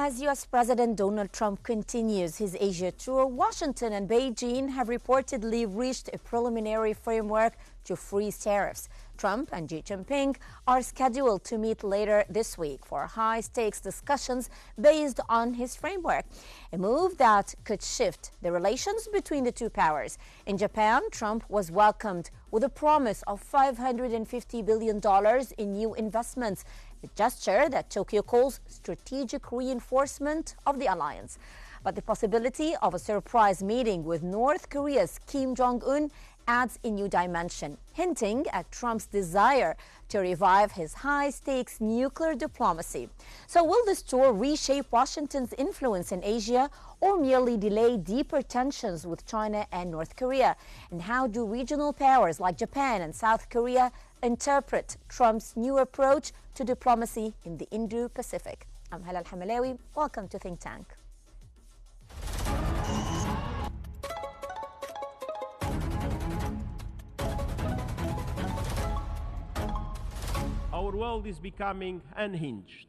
As U.S. President Donald Trump continues his Asia tour, Washington and Beijing have reportedly reached a preliminary framework to freeze tariffs. Trump and Xi Jinping are scheduled to meet later this week for high-stakes discussions based on his framework, a move that could shift the relations between the two powers. In Japan, Trump was welcomed with a promise of $550 billion in new investments, a gesture that Tokyo calls strategic reinforcement of the alliance. But the possibility of a surprise meeting with North Korea's Kim Jong-un adds a new dimension, hinting at Trump's desire to revive his high-stakes nuclear diplomacy. So will this tour reshape Washington's influence in Asia or merely delay deeper tensions with China and North Korea? And how do regional powers like Japan and South Korea interpret Trump's new approach to diplomacy in the Indo-Pacific? I'm Hala Al-Hamalawi. Welcome to Think Tank. Our world is becoming unhinged.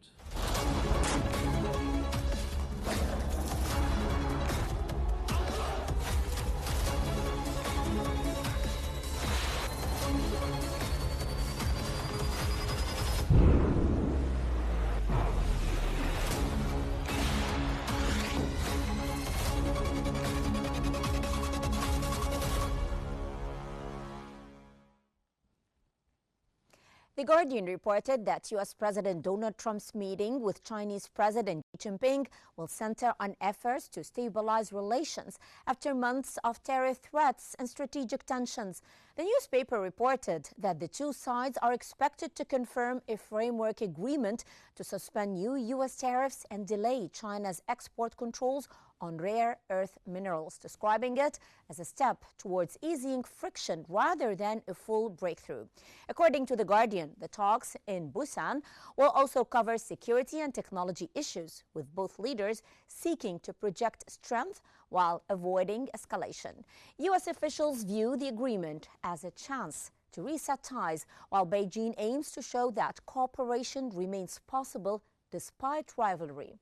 The Guardian reported that U.S. President Donald Trump's meeting with Chinese President Xi Jinping will center on efforts to stabilize relations after months of tariff threats and strategic tensions. The newspaper reported that the two sides are expected to confirm a framework agreement to suspend new U.S. tariffs and delay China's export controls on rare earth minerals, describing it as a step towards easing friction rather than a full breakthrough. According to The Guardian, the talks in Busan will also cover security and technology issues, with both leaders seeking to project strength while avoiding escalation. U.S. officials view the agreement as a chance to reset ties, while Beijing aims to show that cooperation remains possible despite rivalry.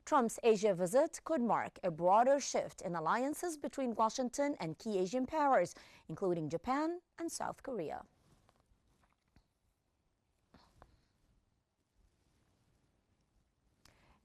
Trump's Asia visit could mark a broader shift in alliances between Washington and key Asian powers, including Japan and South Korea.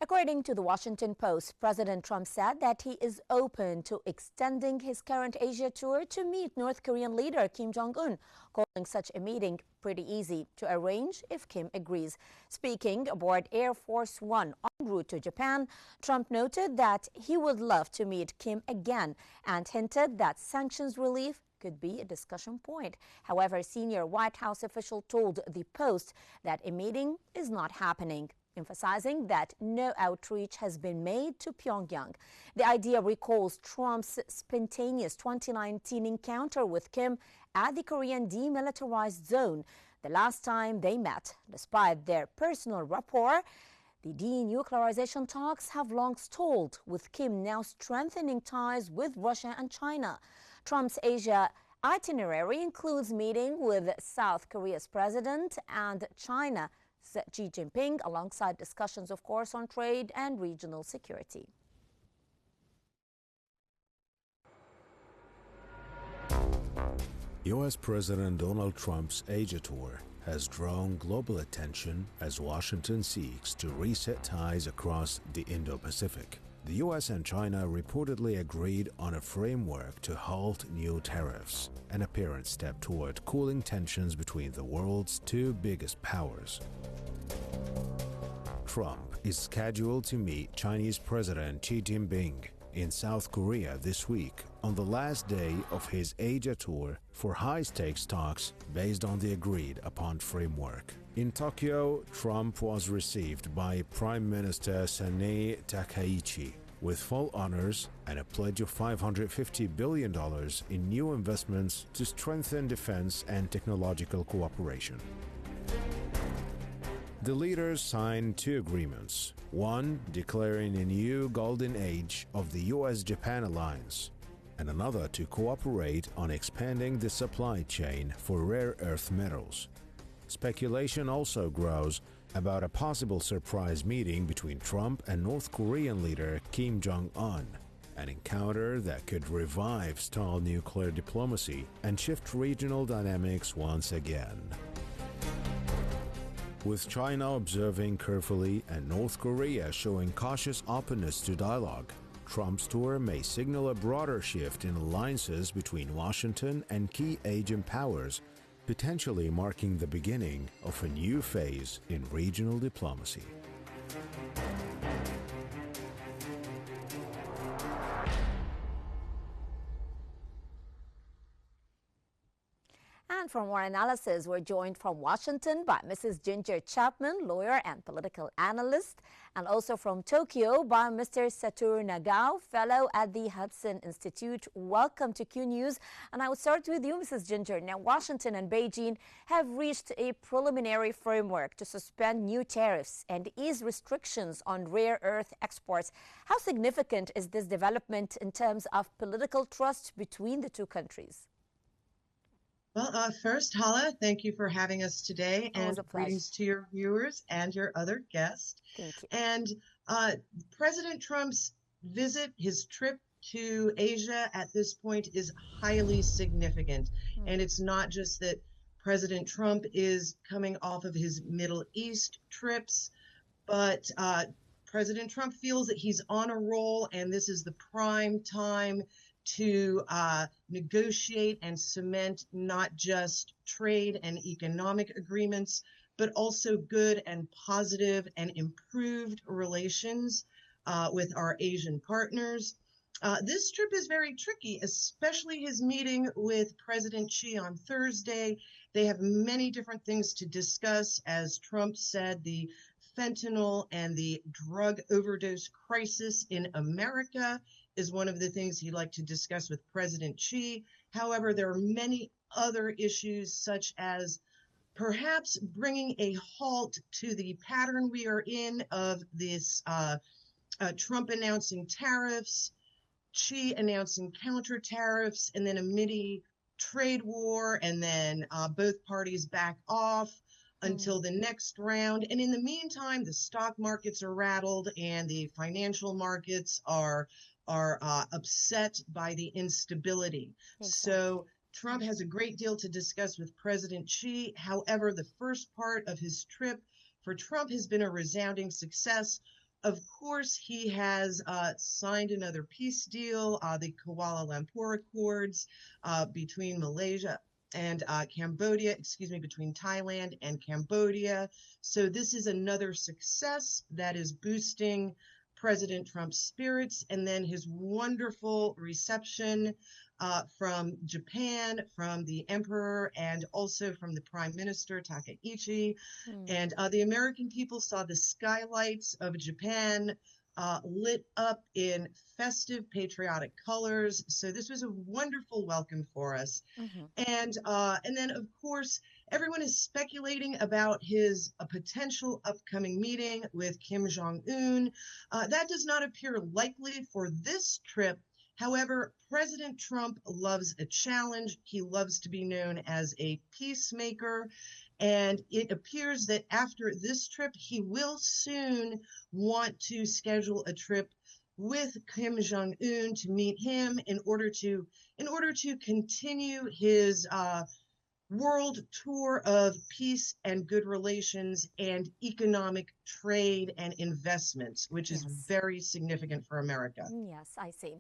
According to the Washington Post, President Trump said that he is open to extending his current Asia tour to meet North Korean leader Kim Jong-un, calling such a meeting pretty easy to arrange if Kim agrees. Speaking aboard Air Force One en route to Japan, Trump noted that he would love to meet Kim again and hinted that sanctions relief could be a discussion point. However, a senior White House official told the Post that a meeting is not happening, emphasizing that no outreach has been made to Pyongyang. The idea recalls Trump's spontaneous 2019 encounter with Kim at the Korean demilitarized zone, the last time they met. Despite their personal rapport, the denuclearization talks have long stalled, with Kim now strengthening ties with Russia and China. Trump's Asia itinerary includes meeting with South Korea's president and China Xi Jinping, alongside discussions, of course, on trade and regional security. U.S. President Donald Trump's Asia tour has drawn global attention as Washington seeks to reset ties across the Indo-Pacific. The U.S. and China reportedly agreed on a framework to halt new tariffs, an apparent step toward cooling tensions between the world's two biggest powers. Trump is scheduled to meet Chinese President Xi Jinping in South Korea this week on the last day of his Asia tour for high-stakes talks based on the agreed-upon framework. In Tokyo, Trump was received by Prime Minister Sanae Takaichi with full honors and a pledge of $550 billion in new investments to strengthen defense and technological cooperation. The leaders signed two agreements, one declaring a new golden age of the U.S.-Japan alliance, and another to cooperate on expanding the supply chain for rare earth metals. Speculation also grows about a possible surprise meeting between Trump and North Korean leader Kim Jong-un, an encounter that could revive stalled nuclear diplomacy and shift regional dynamics once again. With China observing carefully and North Korea showing cautious openness to dialogue, Trump's tour may signal a broader shift in alliances between Washington and key Asian powers, potentially marking the beginning of a new phase in regional diplomacy. And for more analysis, we're joined from Washington by Mrs. Ginger Chapman, lawyer and political analyst, and also from Tokyo by Mr. Satoru Nagao, fellow at the Hudson Institute. Welcome to Q News. And I will start with you, Mrs. Ginger. Now, Washington and Beijing have reached a preliminary framework to suspend new tariffs and ease restrictions on rare earth exports. How significant is this development in terms of political trust between the two countries? Well, first, Hala, thank you for having us today, and greetings to your viewers and your other guests. Thank you. And President Trump's visit, his trip to Asia at this point is highly significant. And it's not just that President Trump is coming off of his Middle East trips, but President Trump feels that he's on a roll, and this is the prime time to negotiate and cement not just trade and economic agreements, but also good and positive and improved relations with our Asian partners. This trip is very tricky, especially his meeting with President Xi on Thursday. They have many different things to discuss. As Trump said, the fentanyl and the drug overdose crisis in America is one of the things he'd like to discuss with President Xi. However, there are many other issues, such as perhaps bringing a halt to the pattern we are in of this Trump announcing tariffs, Xi announcing counter tariffs, and then a mini trade war, and then both parties back off until the next round. And in the meantime, the stock markets are rattled and the financial markets are upset by the instability. Exactly. So Trump has a great deal to discuss with President Xi. However, the first part of his trip for Trump has been a resounding success. Of course, he has signed another peace deal, the Kuala Lumpur Accords between Malaysia and Cambodia, between Thailand and Cambodia. So this is another success that is boosting President Trump's spirits. And then his wonderful reception from Japan, from the emperor, and also from the prime minister, Takaichi. And the American people saw the skylights of Japan lit up in festive patriotic colors. So this was a wonderful welcome for us. And then, of course, everyone is speculating about his potential upcoming meeting with Kim Jong-un. That does not appear likely for this trip. However, President Trump loves a challenge. He loves to be known as a peacemaker. And it appears that after this trip, he will soon want to schedule a trip with Kim Jong-un to meet him in order to continue his world tour of peace and good relations and economic trade and investments, which is very significant for America. Yes, I see.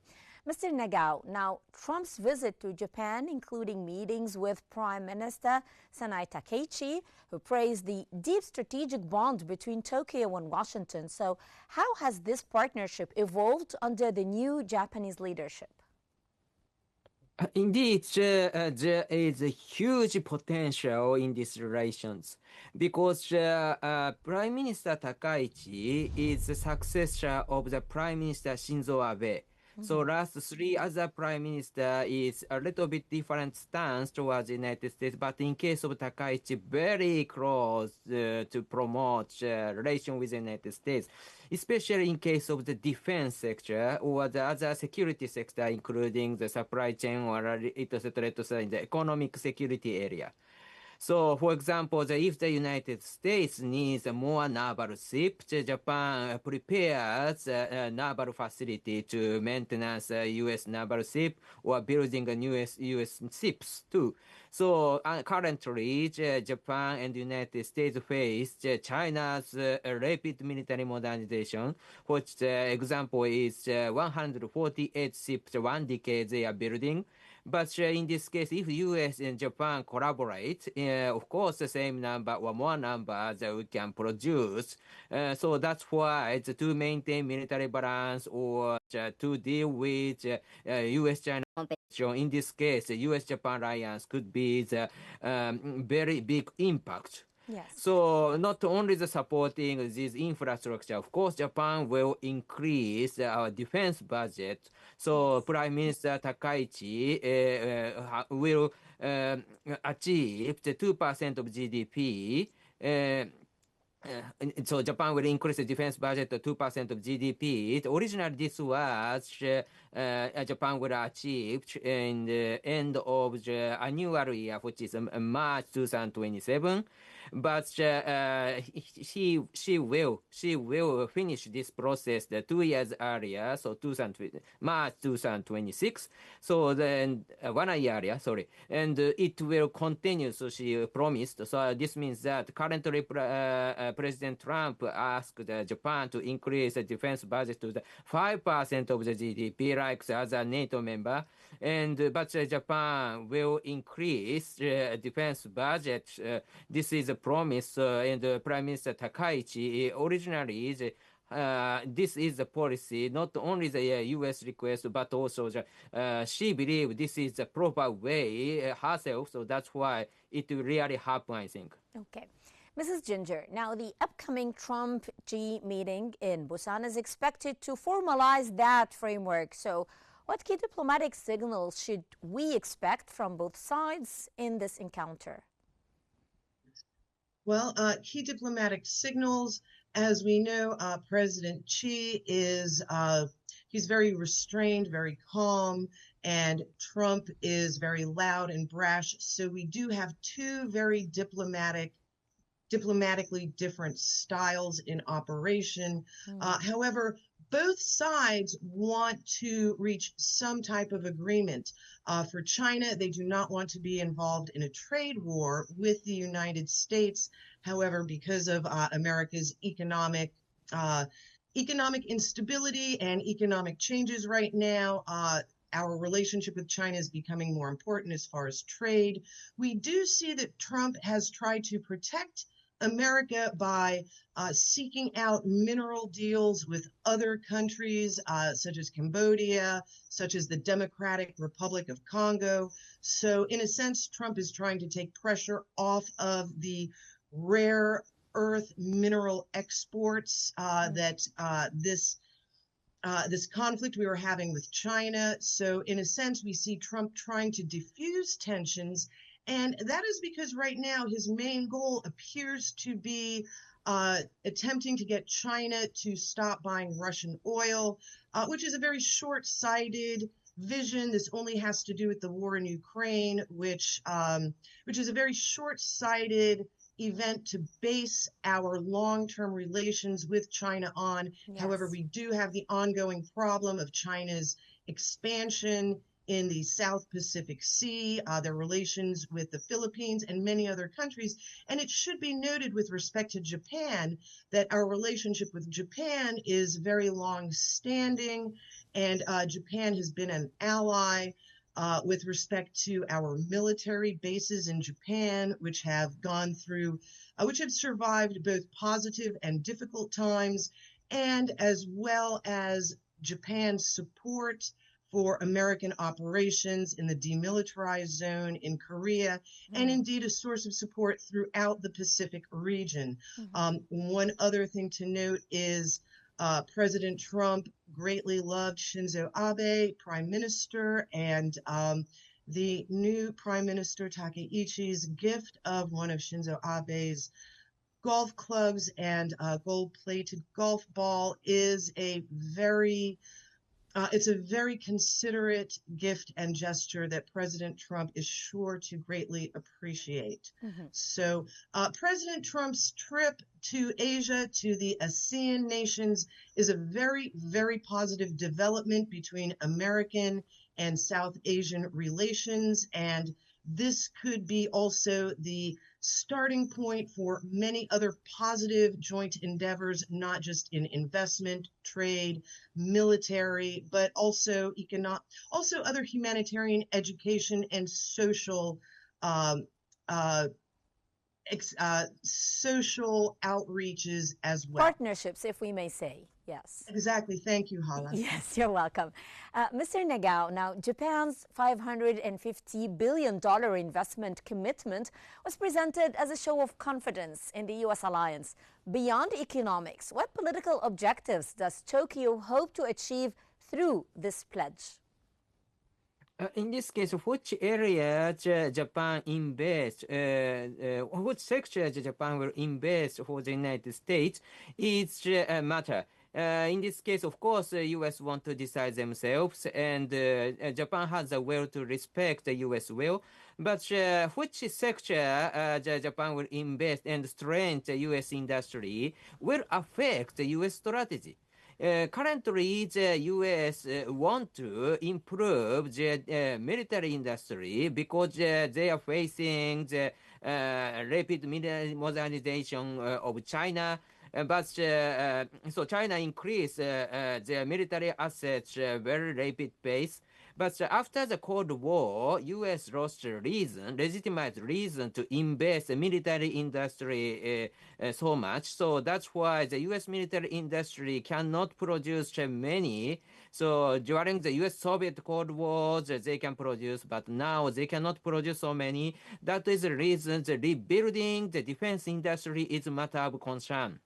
Mr. Nagao, now Trump's visit to Japan, including meetings with Prime Minister Sanai Takaichi, who praised the deep strategic bond between Tokyo and Washington. So how has this partnership evolved under the new Japanese leadership? Indeed, there is a huge potential in these relations because Prime Minister Takaichi is the successor of the Prime Minister Shinzo Abe. So last three other prime minister is a little bit different stance towards the United States, but in case of Takaichi, very close to promote relation with the United States, especially in case of the defense sector or the other security sector, including the supply chain or etc. in the economic security area. So, for example, if the United States needs more naval ships, Japan prepares a naval facility to maintenance U.S. naval ship or building a new U.S. ships too. So currently, Japan and the United States face China's rapid military modernization, which example is 148 ships 1 decade they are building. But in this case, if US and Japan collaborate, of course, the same number or more numbers we can produce. So that's why to maintain military balance or to deal with US-China competition, in this case, the US-Japan alliance could be the very big impact. Yes. So not only the supporting this infrastructure, of course, Japan will increase our defense budget. So Prime Minister Takaichi will achieve the 2% of GDP. So Japan will increase the defense budget to 2% of GDP. Originally, this was Japan will achieve in the end of the annual year, which is March 2027. But she will finish this process 2 years earlier, so March 2026. So then 1 year earlier, sorry, and it will continue. So she promised. So this means that currently President Trump asked Japan to increase the defense budget to the 5% of the GDP, like the other NATO member. But Japan will increase defense budget. This is a promise, and Prime Minister Takaichi originally this is the policy, not only the U.S. request, but also she believes this is the proper way herself. So that's why it will really happen, I think. Okay. Mrs. Ginger, now the upcoming Trump-Xi meeting in Busan is expected to formalize that framework. So what key diplomatic signals should we expect from both sides in this encounter? Well, key diplomatic signals, as we know, President Xi is he's very restrained, very calm, and Trump is very loud and brash. So we do have two very diplomatically different styles in operation. However, both sides want to reach some type of agreement. For China, they do not want to be involved in a trade war with the United States. However, because of America's economic instability and economic changes right now, our relationship with China is becoming more important as far as trade. We do see that Trump has tried to protect America by seeking out mineral deals with other countries such as Cambodia, such as the Democratic Republic of Congo. So in a sense, Trump is trying to take pressure off of the rare earth mineral exports that this conflict we were having with China. So in a sense, we see Trump trying to diffuse tensions. And that is because right now his main goal appears to be attempting to get China to stop buying Russian oil, which is a very short-sighted vision. This only has to do with the war in Ukraine, which is a very short-sighted event to base our long-term relations with China on. Yes. However, we do have the ongoing problem of China's expansion in the South Pacific Sea, their relations with the Philippines and many other countries. And it should be noted with respect to Japan that our relationship with Japan is very long-standing, and Japan has been an ally with respect to our military bases in Japan, which have survived both positive and difficult times, and as well as Japan's support for American operations in the demilitarized zone in Korea, and indeed a source of support throughout the Pacific region. One other thing to note is President Trump greatly loved Shinzo Abe, Prime Minister, and the new Prime Minister Takaichi's gift of one of Shinzo Abe's golf clubs and a gold-plated golf ball is a very It's a very considerate gift and gesture that President Trump is sure to greatly appreciate. So, President Trump's trip to Asia, to the ASEAN nations, is a very, very positive development between American and South Asian relations. And this could be also the starting point for many other positive joint endeavors, not just in investment, trade, military, but also also other humanitarian, education, and social um, uh, social outreaches as well. Partnerships, if we may say. Yes. Exactly. Thank you, Hala. Yes, you're welcome. Mr. Nagao, now Japan's $550 billion investment commitment was presented as a show of confidence in the U.S. alliance. Beyond economics, what political objectives does Tokyo hope to achieve through this pledge? In this case, which area Japan invest, which sector Japan will invest for the United States is a matter. In this case, of course, the U.S. want to decide themselves, and Japan has a will to respect the U.S. will. But which sector Japan will invest and strengthen the U.S. industry will affect the U.S. strategy. Currently, the U.S. want to improve the military industry because they are facing the rapid modernization of China. But so China increased their military assets very rapid pace. But after the Cold War, U.S. lost legitimate reason to invest in military industry so much. So that's why the U.S. military industry cannot produce many. So during the U.S.-Soviet Cold War, they can produce, but now they cannot produce so many. That is the reason the rebuilding the defense industry is a matter of concern.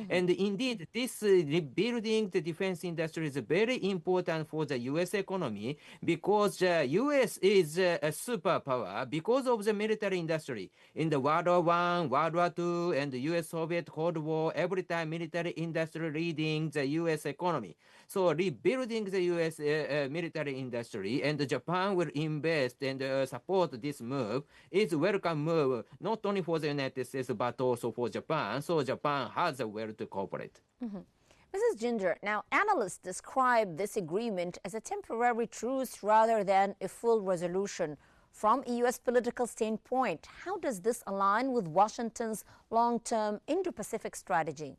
And indeed, this rebuilding the defense industry is very important for the U.S. economy because the U.S. is a superpower because of the military industry. In the World War I, World War II, and the U.S.-Soviet Cold War, every time military industry leading the U.S. economy. So rebuilding the U.S. Military industry and Japan will invest and support this move is a welcome move, not only for the United States, but also for Japan. So Japan has a way to cooperate. Mrs. Ginger, now analysts describe this agreement as a temporary truce rather than a full resolution. From a U.S. political standpoint, how does this align with Washington's long-term Indo-Pacific strategy?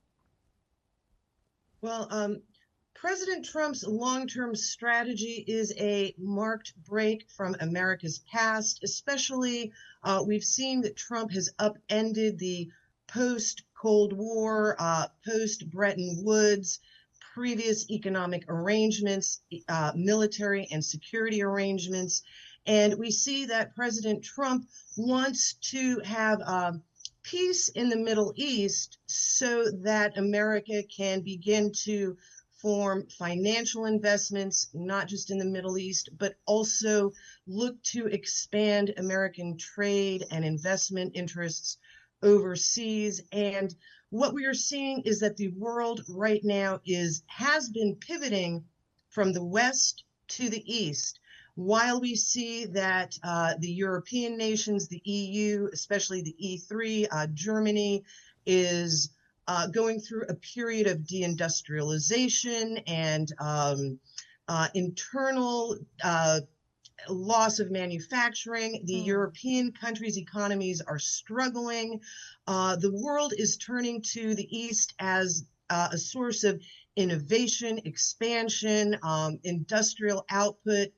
Well, President Trump's long-term strategy is a marked break from America's past, especially we've seen that Trump has upended the post-Cold War, post-Bretton Woods, previous economic arrangements, military and security arrangements. And we see that President Trump wants to have peace in the Middle East so that America can begin to form financial investments, not just in the Middle East, but also look to expand American trade and investment interests overseas. And what we are seeing is that the world right now has been pivoting from the West to the East. While we see that the European nations, the EU, especially the E3, Germany, is going through a period of deindustrialization and internal loss of manufacturing. The European countries' economies are struggling. The world is turning to the East as a source of innovation, expansion, industrial output,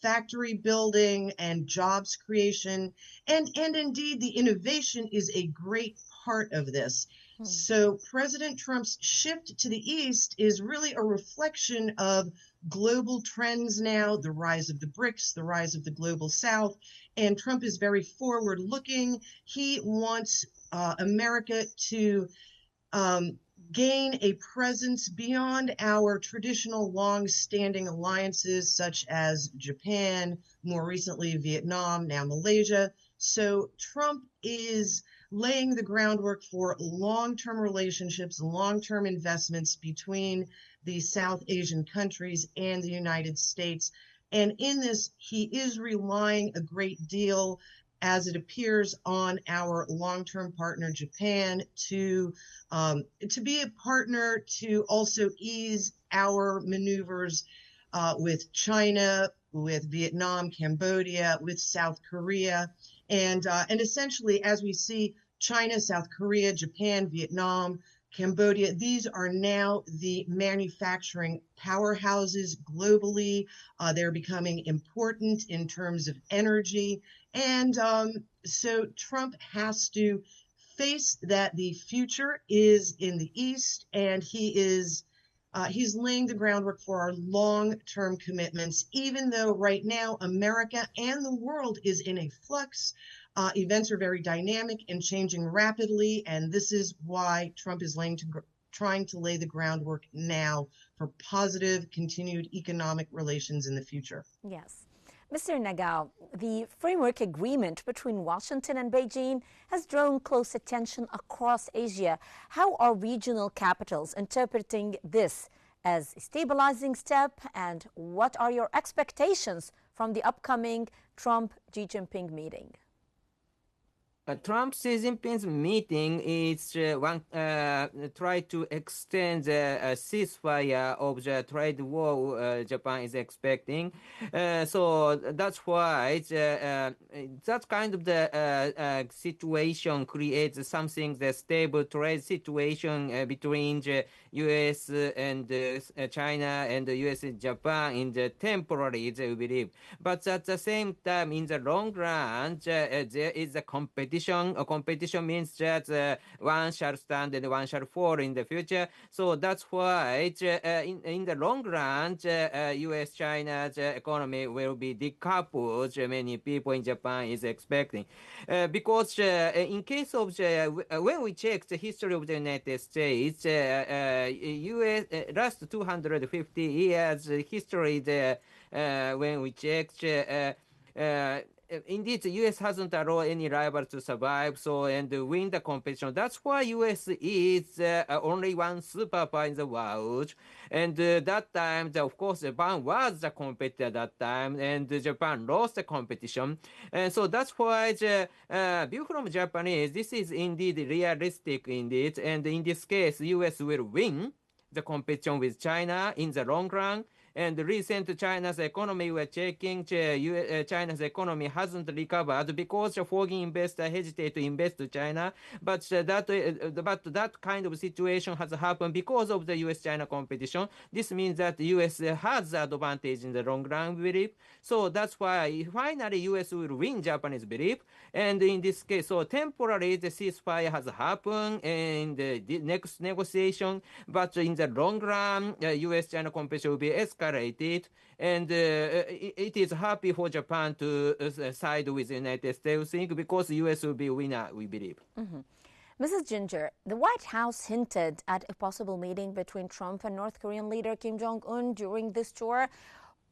factory building, and jobs creation. And indeed, the innovation is a great part of this. So President Trump's shift to the East is really a reflection of global trends now, the rise of the BRICS, the rise of the global South, and Trump is very forward-looking. He wants America to gain a presence beyond our traditional long-standing alliances such as Japan, more recently Vietnam, now Malaysia. So Trump is laying the groundwork for long-term relationships, long-term investments between the South Asian countries and the United States. And in this, he is relying a great deal, as it appears, on our long-term partner, Japan, to be a partner to also ease our maneuvers with China, with Vietnam, Cambodia, with South Korea. And essentially, as we see, China, South Korea, Japan, Vietnam, Cambodia, these are now the manufacturing powerhouses globally. They're becoming important in terms of energy. And so Trump has to face that the future is in the East, and he's laying the groundwork for our long-term commitments, even though right now America and the world is in a flux. Events are very dynamic and changing rapidly, and this is why Trump is trying to lay the groundwork now for positive, continued economic relations in the future. Yes. Mr. Nagao, the framework agreement between Washington and Beijing has drawn close attention across Asia. How are regional capitals interpreting this as a stabilizing step, and what are your expectations from the upcoming Trump-Xi Jinping meeting? Trump-Xi Jinping's meeting is try to extend the ceasefire of the trade war Japan is expecting. So that's why that kind of the situation creates something, the stable trade situation between the U.S. and China and the U.S. and Japan in the temporary, we believe. But at the same time, in the long run, there is a competition. Competition means that one shall stand and one shall fall in the future. So that's why in the long run, U.S.-China's economy will be decoupled. Many people in Japan is expecting. Because in case of when we check the history of the United States, U.S. Last 250 years history, when we check, indeed, the U.S. hasn't allowed any rival to survive, and win the competition. That's why U.S. is only one superpower in the world. And that time, of course, Japan was the competitor at that time, and Japan lost the competition. And so that's why the view from Japanese, this is indeed realistic indeed. And in this case, U.S. will win the competition with China in the long run. And recent China's economy, we're checking, China's economy hasn't recovered because the foreign investor hesitate to invest to China. But that kind of situation has happened because of the U.S.-China competition. This means that the U.S. has the advantage in the long run, we believe. So that's why finally U.S. will win Japanese belief. And in this case, so temporarily the ceasefire has happened in the next negotiation. But in the long run, U.S.-China competition will be escalated, and it is happy for Japan to side with the United States, because the U.S. will be winner, we believe. Mm-hmm. Mrs. Ginger, the White House hinted at a possible meeting between Trump and North Korean leader Kim Jong-un during this tour.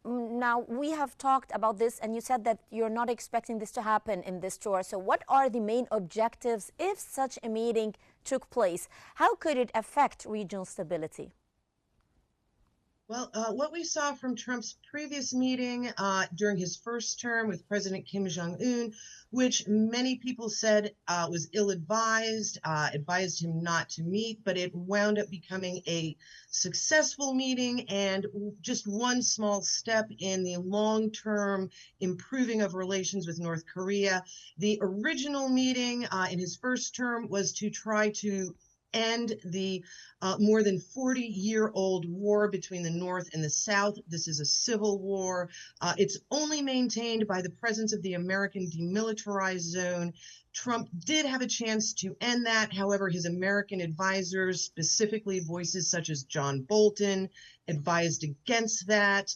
Now, we have talked about this, and you said that you're not expecting this to happen in this tour. So what are the main objectives if such a meeting took place? How could it affect regional stability? Well, what we saw from Trump's previous meeting during his first term with President Kim Jong-un, which many people said was ill-advised, advised him not to meet, but it wound up becoming a successful meeting and just one small step in the long-term improving of relations with North Korea. The original meeting in his first term was to try to end the more than 40-year-old war between the North and the South. This is a civil war. It's only maintained by the presence of the American demilitarized zone. Trump did have a chance to end that. However, his American advisors, specifically voices such as John Bolton, advised against that.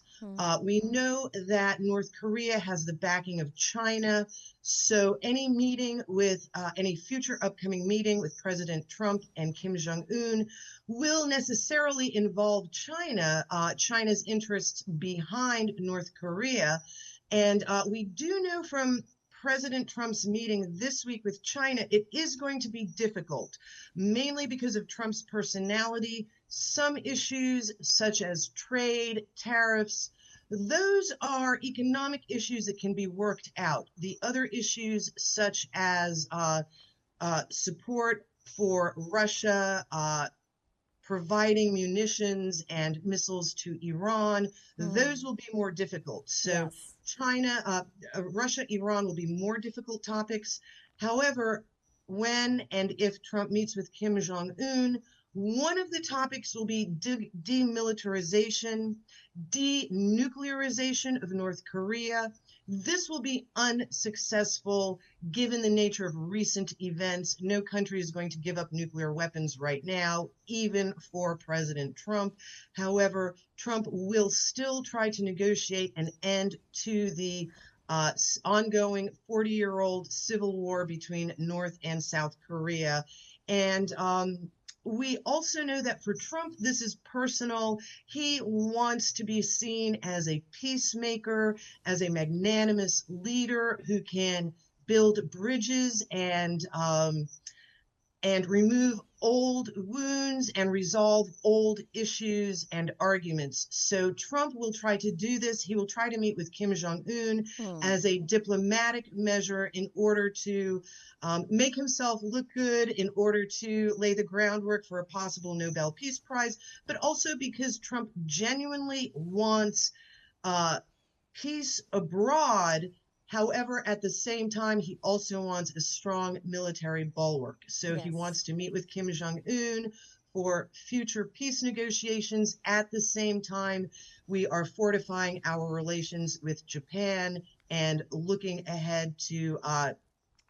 We know that North Korea has the backing of China. So any meeting with any future upcoming meeting with President Trump and Kim Jong-un will necessarily involve China, China's interests behind North Korea. And we do know from President Trump's meeting this week with China, it is going to be difficult, mainly because of Trump's personality. Some issues such as trade, tariffs, those are economic issues that can be worked out. The other issues such as support for Russia, providing munitions and missiles to Iran, those will be more difficult. So Yes. Russia, Iran will be more difficult topics. However, when and if Trump meets with Kim Jong-un, one of the topics will be demilitarization, denuclearization of North Korea. This will be unsuccessful given the nature of recent events. No country is going to give up nuclear weapons right now, even for President Trump. However, Trump will still try to negotiate an end to the ongoing 40-year-old civil war between North and South Korea. And we also know that for Trump, this is personal. He wants to be seen as a peacemaker, as a magnanimous leader who can build bridges and remove old wounds and resolve old issues and arguments. So Trump will try to do this. He will try to meet with Kim Jong-un as a diplomatic measure in order to make himself look good, in order to lay the groundwork for a possible Nobel Peace Prize, but also because Trump genuinely wants peace abroad. However, at the same time, he also wants a strong military bulwark. So he wants to meet with Kim Jong-un for future peace negotiations. At the same time, we are fortifying our relations with Japan and looking ahead to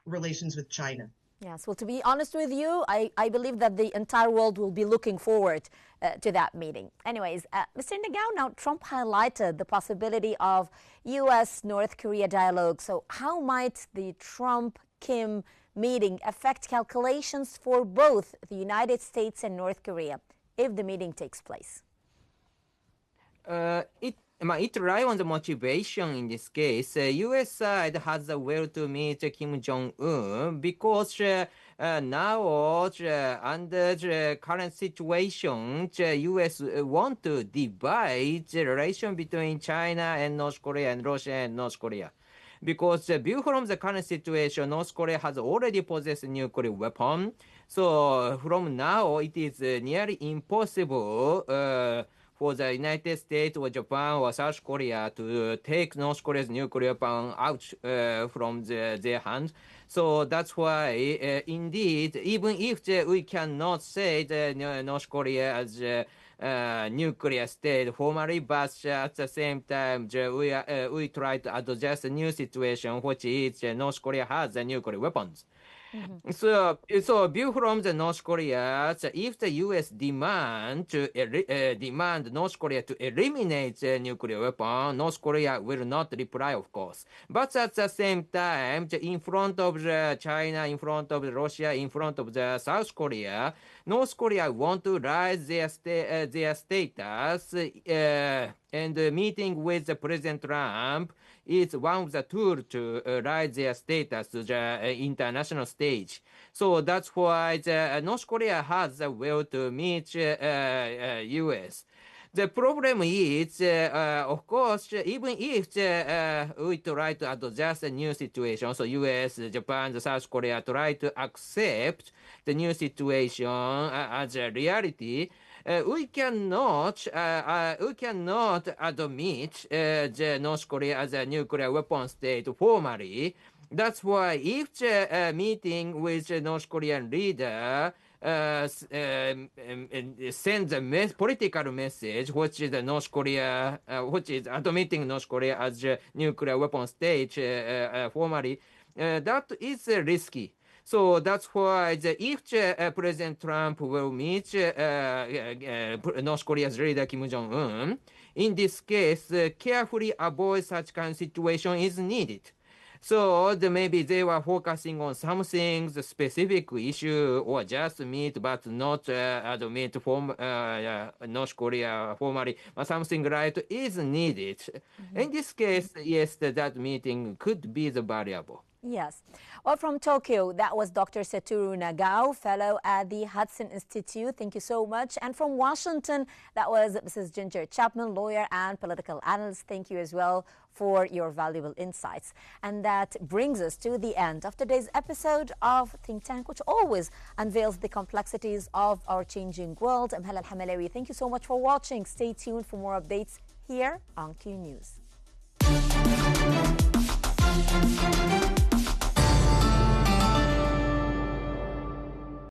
relations with China. Yes, well, to be honest with you, I believe that the entire world will be looking forward to that meeting. Anyways, Mr. Nagao, now Trump highlighted the possibility of U.S.-North Korea dialogue. So how might the Trump-Kim meeting affect calculations for both the United States and North Korea if the meeting takes place? It relies on the motivation in this case. U.S. side has the will to meet Kim Jong-un because now under the current situation, U.S. want to divide the relation between China and North Korea and Russia and North Korea. Because view from the current situation, North Korea has already possessed a nuclear weapon. So from now, it is nearly impossible for the United States or Japan or South Korea to take North Korea's nuclear weapon out from their hands. So that's why, indeed, even if we cannot say that North Korea as a nuclear state formally, but at the same time, we try to adjust a new situation, which is North Korea has the nuclear weapons. So view from the North Korea, if the U.S. demand North Korea to eliminate the nuclear weapon, North Korea will not reply, of course. But at the same time, in front of China, in front of Russia, in front of the South Korea, North Korea want to raise their status, and meeting with President Trump is one of the tools to raise their status to the international stage. So that's why North Korea has the will to meet U.S. The problem is, of course, even if we try to adjust the new situation, so U.S., Japan, South Korea try to accept the new situation as a reality, we cannot admit the North Korea as a nuclear weapon state formally. That's why if the meeting with the North Korean leader sends a political message, which is North Korea, which is admitting North Korea as a nuclear weapon state formally, that is risky. So that's why if President Trump will meet North Korea's leader Kim Jong-un, in this case, carefully avoid such kind of situation is needed. So maybe they were focusing on some things, specific issue, or just meet but not admit North Korea formally. But something is needed. In this case, yes, that meeting could be the variable. Yes. Well, from Tokyo, that was Dr. Satoru Nagao, fellow at the Hudson Institute. Thank you so much. And from Washington, that was Mrs. Ginger Chapman, lawyer and political analyst. Thank you as well for your valuable insights. And that brings us to the end of today's episode of Think Tank, which always unveils the complexities of our changing world. I'm Hala Al-Hamalawi. Thank you so much for watching. Stay tuned for more updates here on Q News.